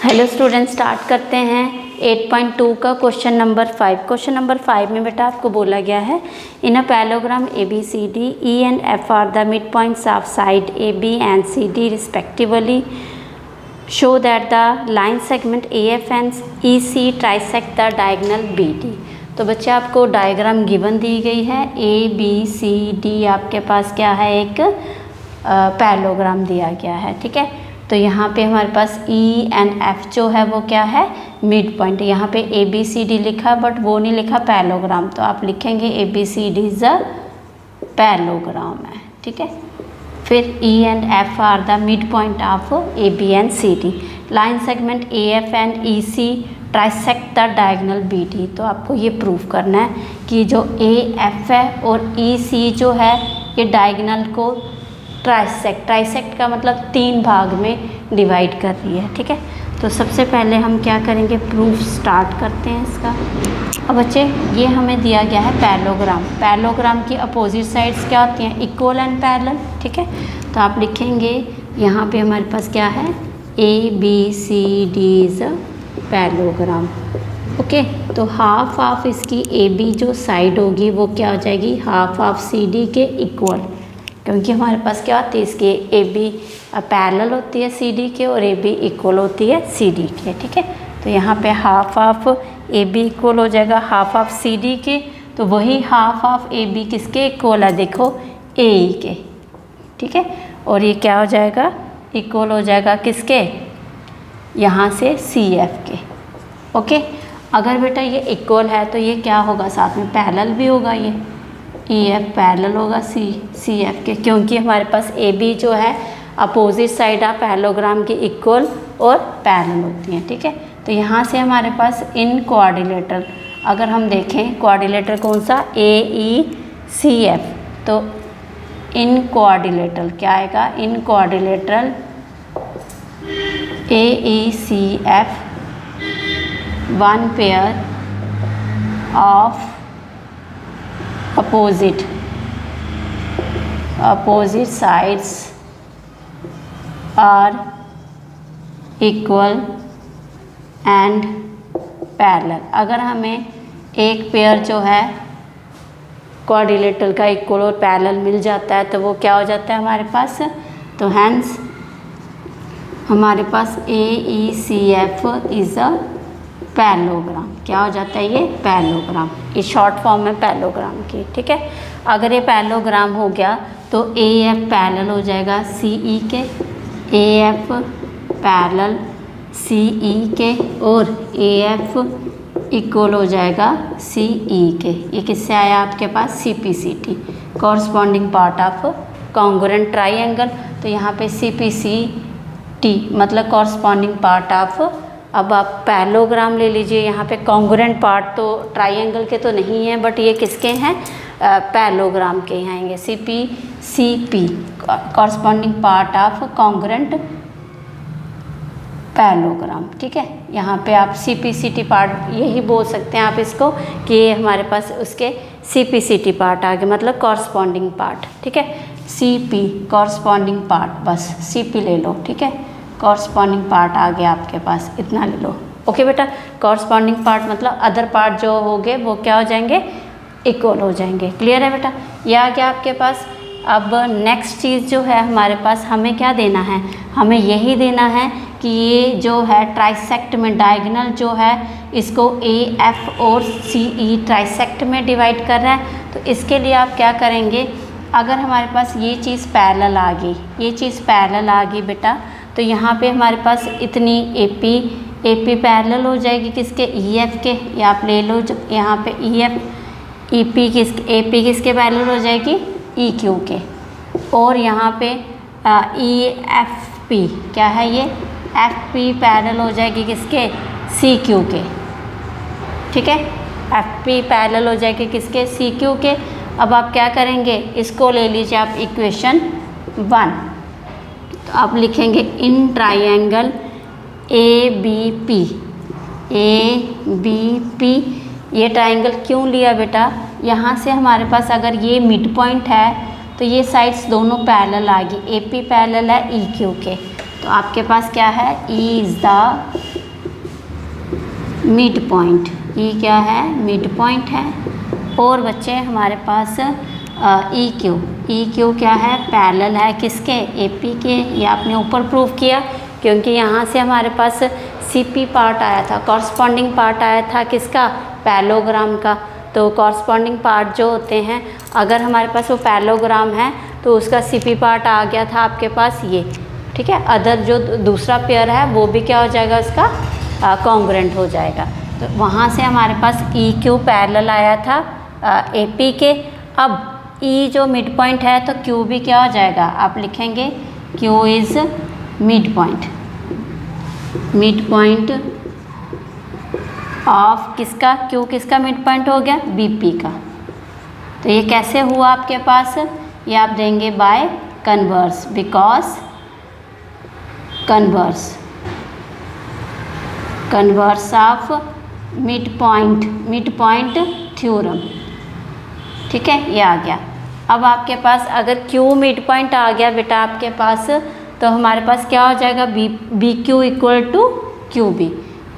Hello student, start करते हैं 8.2 का क्वेश्चन नंबर 5। क्वेश्चन नंबर 5 में बेटा आपको बोला गया है in a parallelogram ABCD E and F are the midpoints of side AB and CD respectively. Show that the line segment AF and EC trisect the diagonal BD। तो बच्चे आपको diagram given the गई है ABCD, आपके पास क्या है, एक parallelogram दिया गया है। ठीक है, तो यहाँ पे हमारे पास E and F जो है वो क्या है, मिड पॉइंट। यहाँ पे ABCD लिखा बट वो नहीं लिखा पैरेललोग्राम, तो आप लिखेंगे ABCD इज अ पैरेललोग्राम है। ठीक है, फिर E and F are the mid point of AB and CD। Line segment AF and EC trisect the diagonal BD। तो आपको ये प्रूव करना है कि जो AF है और EC जो है ये डायगोनल को ट्राइसेक्ट का मतलब 3 भाग में डिवाइड कर रही है। ठीक है, तो सबसे पहले हम क्या करेंगे, प्रूफ स्टार्ट करते हैं इसका। अब बच्चे ये हमें दिया गया है पैरेललोग्राम। पैरेललोग्राम की अपोजिट साइड्स क्या होती हैं, इक्वल एंड पैरेलल। ठीक है, तो आप लिखेंगे यहाँ पे हमारे पास क्या है, ABCD is a parallelogram. Okay, तो हाफ ऑफ इसकी AB जो साइड होगी वो क्या हो जाएगी, हाफ ऑफ CD के इक्वल, क्योंकि हमारे पास क्या होती है, इसकी AB पैरेलल होती है CD के और AB इक्वल होती है CD के। ठीक है, तो यहाँ पे हाफ ऑफ AB इक्वल हो जाएगा हाफ ऑफ CD के, तो वही हाफ ऑफ AB किसके इक्वल है, देखो AE के। ठीक है, और ये क्या हो जाएगा, इक्वल हो जाएगा किसके, यहाँ से CF के। ओके, अगर बेटा ये इक्वल है तो ये क्या होगा, साथ में पैरेलल भी होगा, ये EF पैरेलल होगा CF के, क्योंकि हमारे पास AB जो है अपोजिट साइड ऑफ पैरेललोग्राम की इक्वल और पैरेलल होती हैं। ठीक है, तो यहाँ से हमारे पास इन कोऑर्डिनेटर अगर हम देखें, कोऑर्डिनेटर कौन सा, AECF, तो इन कोऑर्डिनेटर क्या आएगा, in coordinator AECF one pair of opposite sides are equal and parallel। अगर हमें एक पेयर जो है कोऑर्डिनेटर का इक्वल और पैरेलल मिल जाता है तो वो क्या हो जाता है हमारे पास, तो हैंस हमारे पास AECF इज अ पैरेललोग्राम। क्या हो जाता है, ये पैरेललोग्राम, ये शॉर्ट फॉर्म है पैरेललोग्राम की। ठीक है, अगर ये पैरेललोग्राम हो गया तो AF पैरेलल हो जाएगा CE के, AF पैरेलल CE के और AF इक्वल हो जाएगा CE के। ये किससे आया आपके पास, CPCT, corresponding part of congruent triangle. तो यहाँ पे CPCT मतलब कॉरस्पॉन्डिंग पार्ट ऑफ, अब आप पैरेललोग्राम ले लीजिए, यहाँ पे कॉन्ग्रुएंट पार्ट तो ट्राइंगल के तो नहीं है बट ये किसके हैं, पैरेललोग्राम के यहाँ आएंगे, CP corresponding part of congruent parallelogram. ठीक है, यहाँ पे आप CPCT पार्ट यही बोल सकते हैं आप इसको कि ये हमारे पास उसके CPCT पार्ट आ गए, मतलब कॉरस्पॉन्डिंग पार्ट। ठीक है, CP कॉरस्पॉन्डिंग पार्ट, बस CP ले लो। ठीक है, कॉरस्पॉन्डिंग पार्ट आ गया आपके पास, इतना ले लो। ओके बेटा, कॉरस्पॉन्डिंग पार्ट मतलब अदर पार्ट जो होंगे वो क्या हो जाएंगे, इक्वल हो जाएंगे। क्लियर है बेटा, ये आ गया आपके पास। अब नेक्स्ट चीज़ जो है हमारे पास, हमें क्या देना है, हमें यही देना है कि ये जो है ट्राइसेक्ट में डायगोनल जो है इसको AF और CE ट्राइसेक्ट में डिवाइड कर रहा है। तो इसके लिए आप क्या करेंगे, अगर हमारे पास ये चीज़ पैरेलल आ गई, ये चीज़ पैरेलल आ गई बेटा, तो यहाँ पे हमारे पास इतनी AP पैरेलल हो जाएगी किसके, EF के। या आप ले लो जो यहाँ पे AP किसके पैरेलल हो जाएगी, EQ के। और यहाँ पे EFP क्या है, ये FP पैरेलल हो जाएगी किसके, CQ के। ठीक है, FP पैरेलल हो जाएगी किसके, CQ के। अब आप क्या करेंगे, इसको ले लीजिए आप इक्वेशन 1, तो आप लिखेंगे इन ट्राइंगल ABP। ये ट्राइंगल क्यों लिया बेटा, यहाँ से हमारे पास अगर ये मिड पॉइंट है तो ये साइड्स दोनों पैरेलल आ गई, AP पैरेलल है EQ के। तो आपके पास क्या है, E is the mid point, E क्या है, मिड पॉइंट है। और बच्चे हमारे पास ई क्यू क्या है, पैरेलल है किसके, एपी के। ये आपने ऊपर प्रूव किया क्योंकि यहाँ से हमारे पास सीपी पार्ट आया था, कॉरस्पॉन्डिंग पार्ट आया था किसका, पैरेललोग्राम का। तो कॉरस्पॉन्डिंग पार्ट जो होते हैं, अगर हमारे पास वो पैरेललोग्राम है तो उसका सीपी पार्ट आ गया था आपके पास ये, ठीक है। अदर जो दूसरा पेयर है वो भी क्या हो जाएगा, उसका कॉन्ग्रुएंट हो जाएगा। तो वहाँ से हमारे पास ई क्यू पैरेलल आया था एपी के। अब ई जो मिड पॉइंट है तो क्यू भी क्या हो जाएगा, आप लिखेंगे Q is mid point, mid point of किसका, क्यू किसका मिड पॉइंट हो गया, बीपी का। तो ये कैसे हुआ आपके पास, ये आप देंगे by converse, because converse of mid point theorem, ठीक है, ये आ गया। अब आपके पास अगर क्यू मिड पॉइंट आ गया बेटा आपके पास, तो हमारे पास क्या हो जाएगा, B Q equal to Q B.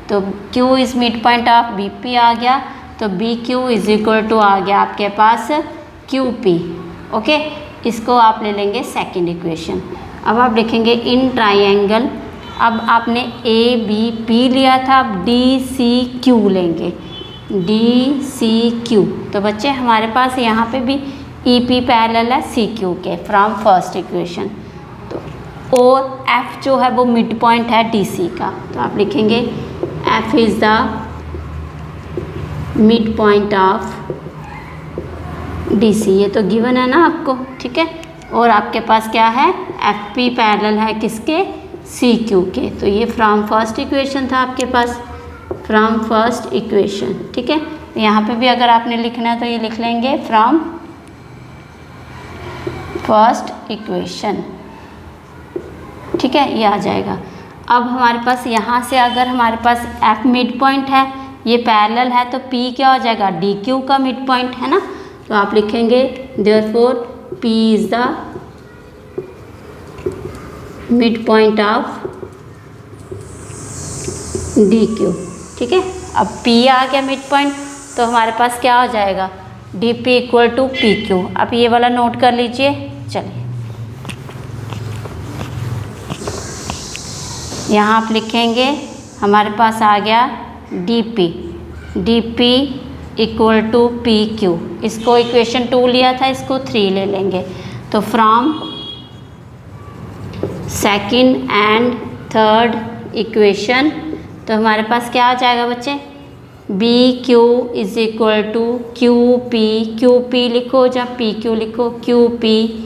तो Q is mid point of B P आ गया, तो B Q is equal to आ गया आपके पास क्यू पी। ओके, इसको आप ले लेंगे सेकंड इक्वेशन। अब आप लिखेंगे इन ट्राइंगल, अब आपने ए बी पी लिया था, अब डी सी क्यू लेंगे, डी सी क्यू। तो बच्चे हमारे पास यहाँ पे भी ई पी पैरेलल है सी क्यू के फ्रॉम फर्स्ट इक्वेशन। तो और एफ जो है वो मिड पॉइंट है डी सी का, तो आप लिखेंगे F is the mid point of D C, ये तो गिवन है ना आपको, ठीक है। और आपके पास क्या है, एफ पी पैरेलल है किसके, सी क्यू के। तो ये फ्रॉम फर्स्ट इक्वेशन था आपके पास, फ्रॉम फर्स्ट इक्वेशन, ठीक है। यहाँ पे भी अगर आपने लिखना है तो ये लिख लेंगे फ्रॉम फर्स्ट इक्वेशन, ठीक है, ये आ जाएगा। अब हमारे पास यहाँ से अगर हमारे पास एफ मिड पॉइंट है, ये पैरेलल है, तो पी क्या हो जाएगा, डी क्यू का मिड पॉइंट है ना। तो आप लिखेंगे therefore P is the mid point of D Q, ठीक है। अब पी आ गया मिड पॉइंट, तो हमारे पास क्या हो जाएगा, D P equal to P Q. आप ये वाला नोट कर लीजिए। चलिए यहाँ आप लिखेंगे हमारे पास आ गया D P equal to P Q. इसको इक्वेशन 2 लिया था, इसको 3 ले लेंगे। तो from second and third equation, तो हमारे पास क्या आ जाएगा बच्चे, B Q is equal to Q P लिखो, जब पी क्यू लिखो, Q P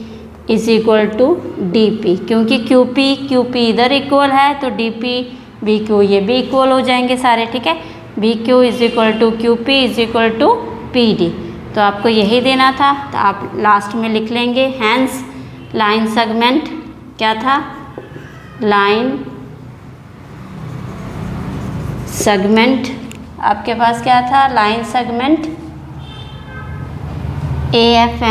is equal to D P, क्योंकि क्यू पी इधर इक्वल है तो डी पी बी क्यू ये भी इक्वल हो जाएंगे सारे, ठीक है। B Q is equal to Q P is equal to P D. तो आपको यही देना था, तो आप लास्ट में लिख लेंगे हैंस लाइन सेगमेंट क्या था, लाइन सेगमेंट आपके पास क्या था, line segment AF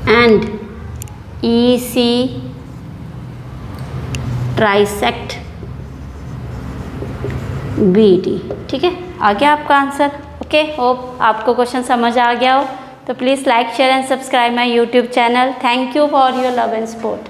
and EC trisect BD, ठीक है। आ गया आपका आंसर। ओके, होप आपको क्वेश्चन समझ आ गया हो। तो please like share and subscribe my YouTube channel. Thank you for your love and support.